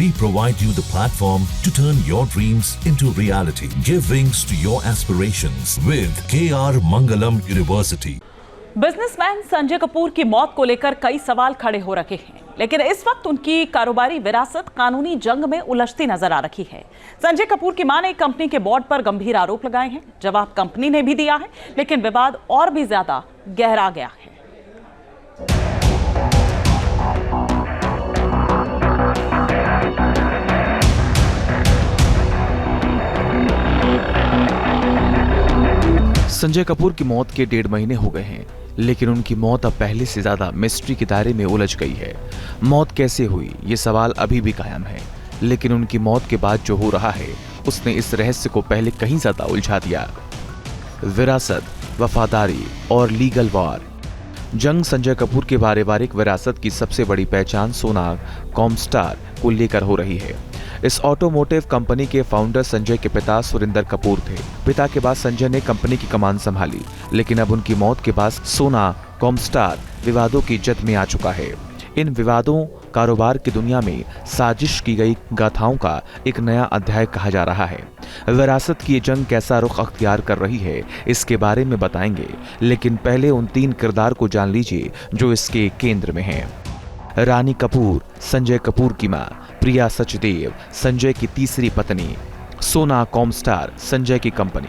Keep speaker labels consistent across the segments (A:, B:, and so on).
A: We provide you the platform to turn your dreams into reality. Give wings to your aspirations with KR Mangalam University.
B: Businessman Sanjay Kapoor की मौत को लेकर कई सवाल खड़े हो रखे हैं, लेकिन इस वक्त उनकी कारोबारी विरासत कानूनी जंग में उलझती नजर आ रही है। संजय कपूर की मां ने कंपनी के बोर्ड पर गंभीर आरोप लगाए हैं। जवाब कंपनी ने भी दिया है, लेकिन विवाद और भी ज्यादा गहरा गया है।
C: संजय कपूर की मौत के 1.5 महीने हो गए हैं, लेकिन उनकी मौत अब पहले से ज्यादा मिस्ट्री के दायरे में उलझ गई है। मौत कैसे हुई, ये सवाल अभी भी कायम है, लेकिन उनकी मौत के बाद जो हो रहा है उसने इस रहस्य को पहले कहीं ज्यादा उलझा दिया। विरासत, वफादारी और लीगल वार। जंग संजय कपूर के पारिवारिक विरासत की सबसे बड़ी पहचान सोना कॉमस्टार को लेकर हो रही है। इस ऑटोमोटिव कंपनी के फाउंडर संजय के पिता सुरिंदर कपूर थे। पिता के बाद संजय ने कंपनी की कमान संभाली, लेकिन अब उनकी मौत के बाद सोना कॉमस्टार विवादों की जद में आ चुका है। इन विवादों कारोबार की दुनिया में साजिश की गई गाथाओं का एक नया अध्याय कहा जा रहा है। विरासत की ये जंग कैसा रुख अख्तियार कर रही है, इसके बारे में बताएंगे, लेकिन पहले उन 3 किरदार को जान लीजिए जो इसके केंद्र में हैं। रानी कपूर, संजय कपूर की मां। प्रिया सचदेव, संजय की तीसरी पत्नी। सोना कॉमस्टार, संजय की कंपनी।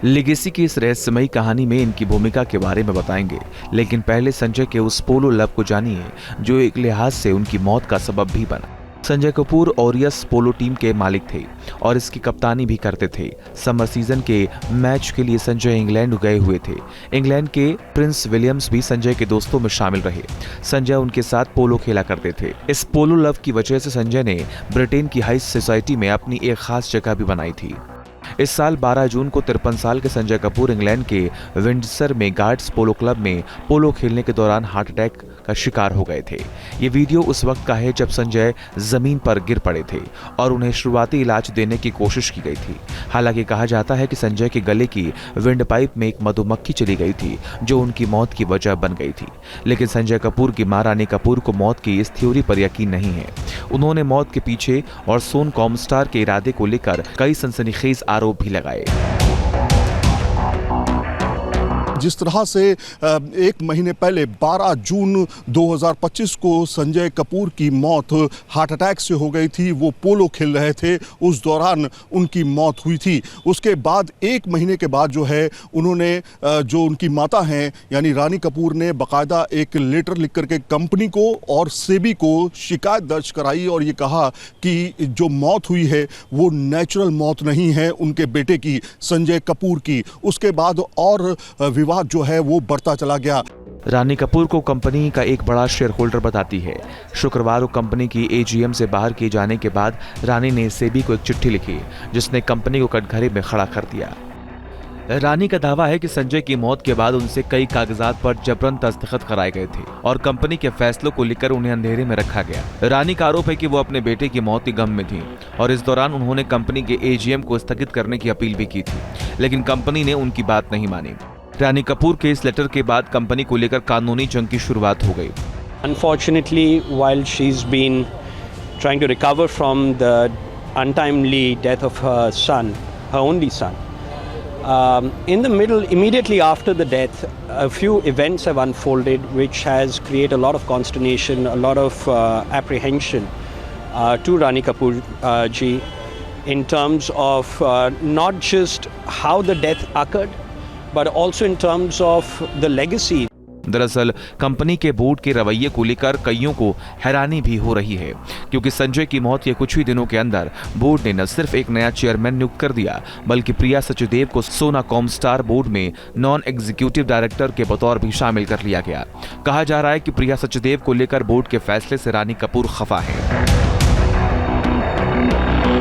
C: लेगेसी की इस रहस्यमयी कहानी में इनकी भूमिका के बारे में बताएंगे, लेकिन पहले संजय के उस पोलो लव को जानिए जो एक लिहाज से उनकी मौत का सबब भी बना। Sanjay Kapoor Orius polo team के मालिक थे और इसकी कप्तानी भी करते थे। समर सीजन के मैच के लिए संजय इंग्लैंड गए हुए थे। इंग्लैंड के प्रिंस विलियम्स भी संजय के दोस्तों में शामिल रहे। संजय उनके साथ पोलो खेला करते थे। इस पोलो लव की वजह से संजय ने ब्रिटेन की हाई सोसाइटी में अपनी एक खास जगह भी बनाई थी। इस साल 12 जून को 53 साल के संजय कपूर इंग्लैंड के विंडसर में गार्ड्स पोलो क्लब में पोलो खेलने के दौरान हार्ट अटैक का शिकार हो गए थे। ये वीडियो उस वक्त का है जब संजय जमीन पर गिर पड़े थे और उन्हें शुरुआती इलाज देने की कोशिश की गई थी। हालांकि कहा जाता है कि संजय के गले की विंड पाइप में एक मधुमक्खी चली गई थी जो उनकी मौत की वजह बन गई थी। लेकिन संजय कपूर की मां रानी कपूर को मौत की इस थ्योरी पर यकीन नहीं है। उन्होंने मौत के पीछे और सोन कॉमस्टार के इरादे को लेकर कई सनसनीखेज आरोप भी लगाए।
D: जिस तरह से 1 महीने पहले 12 जून 2025 को संजय कपूर की मौत हार्ट अटैक से हो गई थी, वो पोलो खेल रहे थे, उस दौरान उनकी मौत हुई थी। उसके बाद 1 महीने के बाद जो है उन्होंने जो उनकी माता हैं यानी रानी कपूर ने बाकायदा एक लेटर लिख करके कंपनी को और सेबी को शिकायत दर्ज कराई और ये कहा कि जो मौत हुई है वो नेचुरल मौत नहीं है उनके बेटे की, संजय कपूर की। उसके बाद और विवाद जो है वो बढ़ता चला गया।
C: रानी कपूर को कंपनी का एक बड़ा शेयर होल्डर बताती है। शुक्रवार को कंपनी की एजीएम से बाहर किए जाने के बाद रानी ने सेबी को एक चिट्ठी लिखी जिसने कंपनी को कटघरे में खड़ा कर दिया। रानी का दावा है कि संजय की मौत के बाद उनसे कई कागजात पर जबरन दस्तखत कराए गए थे और कंपनी के फैसलों को लेकर उन्हें अंधेरे में रखा गया। रानी का आरोप है कि वो अपने बेटे की मौत के गम में थी और इस दौरान उन्होंने कंपनी के एजीएम को स्थगित करने की अपील भी की थी, लेकिन कंपनी ने उनकी बात नहीं मानी। रानी कपूर के इस लेटर के बाद कंपनी को लेकर कानूनी जंग की शुरुआत हो गई।
E: Unfortunately, while she's been trying to recover from the untimely death of her son, her only son, in the middle, immediately after the death, a few events have unfolded which has created a lot of consternation, a lot of apprehension to Rani Kapoor ji in terms of not just how the death occurred, but also in terms of the legacy.
C: दरअसल company के board के रवैये को लेकर कईयों को हैरानी भी हो रही है, क्योंकि संजय की मौत के कुछ ही दिनों के अंदर बोर्ड ने न सिर्फ एक नया चेयरमैन नियुक्त कर दिया, बल्कि प्रिया सचदेव को सोना कॉमस्टार बोर्ड में नॉन एग्जीक्यूटिव डायरेक्टर के बतौर भी शामिल कर लिया गया। कहा जा रहा है कि प्रिया सचदेव को लेकर बोर्ड के फैसले से रानी कपूर खफा है।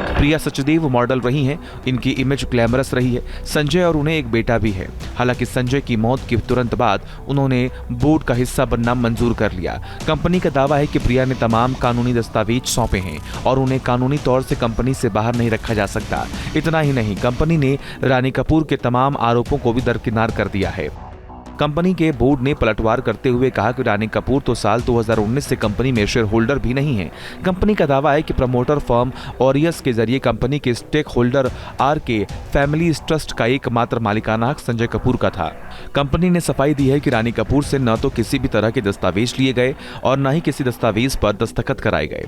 C: प्रिया सचदेव मॉडल रही हैं, इनकी इमेज ग्लैमरस रही है। संजय और उन्हें एक बेटा भी है। हालांकि संजय की मौत के तुरंत बाद उन्होंने बोर्ड का हिस्सा बनना मंजूर कर लिया। कंपनी का दावा है कि प्रिया ने तमाम कानूनी दस्तावेज सौंपे हैं और उन्हें कानूनी तौर से कंपनी से बाहर नहीं रखा जा सकता। इतना ही नहीं, कंपनी ने रानी कपूर के तमाम आरोपों को भी दरकिनार कर दिया है। कंपनी के बोर्ड ने पलटवार करते हुए कहा कि रानी कपूर तो साल 2019 से कंपनी में शेयर होल्डर भी नहीं है। कंपनी का दावा है कि प्रमोटर फर्म ऑरियस के जरिए कंपनी के stakeholder RK family trust का एकमात्र मालिकाना हक संजय कपूर का था। कंपनी ने सफाई दी है कि रानी कपूर से न तो किसी भी तरह के दस्तावेज लिए गए और न ही किसी दस्तावेज पर दस्तखत कराए गए।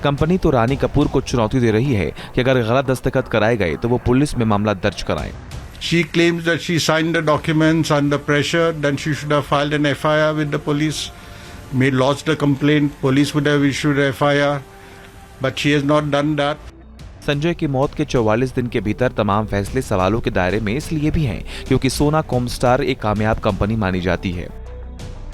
C: कंपनी तो रानी कपूर को चुनौती दे रही है कि अगर गलत दस्तखत कराए गए तो वो पुलिस में मामला दर्ज कराएं।
F: She claims that she signed the documents under pressure, then she should have filed an FIR with the police, lodged a complaint, police would have issued a FIR, but she has not done that.
C: Sanjay की मौत के 44 दिन के भीतर तमाम फैसले सवालों के दायरे में इसलिए भी हैं क्योंकि सोना कॉमस्टार एक कामयाब कंपनी मानी जाती है।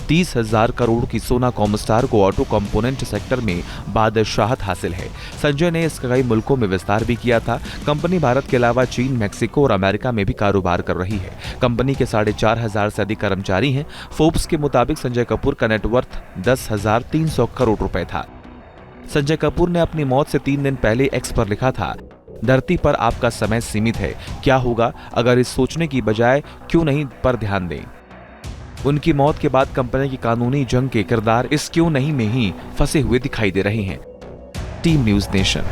C: 30,000 करोड़ की सोना कॉमस्टार को ऑटो कंपोनेंट सेक्टर में बादशाहत हासिल है। संजय ने इसका कई मुल्कों में विस्तार भी किया था। कंपनी भारत के अलावा चीन, मैक्सिको और अमेरिका में भी कारोबार कर रही है। कंपनी के 4,500 से अधिक कर्मचारी हैं। फोर्ब्स के मुताबिक संजय कपूर का नेटवर्थ 10,300 करोड़ रुपए था। संजय कपूर ने अपनी मौत से 3 दिन पहले एक्स पर लिखा था, धरती पर आपका समय सीमित है, क्या होगा अगर इस सोचने की बजाय क्यों नहीं पर ध्यान दें। उनकी मौत के बाद कंपनी की कानूनी जंग के किरदार इस क्यों नहीं में ही फंसे हुए दिखाई दे रहे हैं। Team news nation.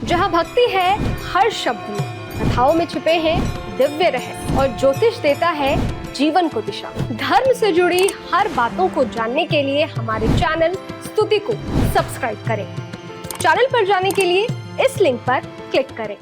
G: जहां भक्ति है हर शब्द में, कथाओं में छुपे हैं दिव्य रहस्य और ज्योतिष देता है जीवन को दिशा। धर्म से जुड़ी हर बातों को जानने के लिए हमारे चैनल स्तुति को सब्सक्राइब करें। चैनल पर जाने के लिए इस लिंक पर क्लिक करें।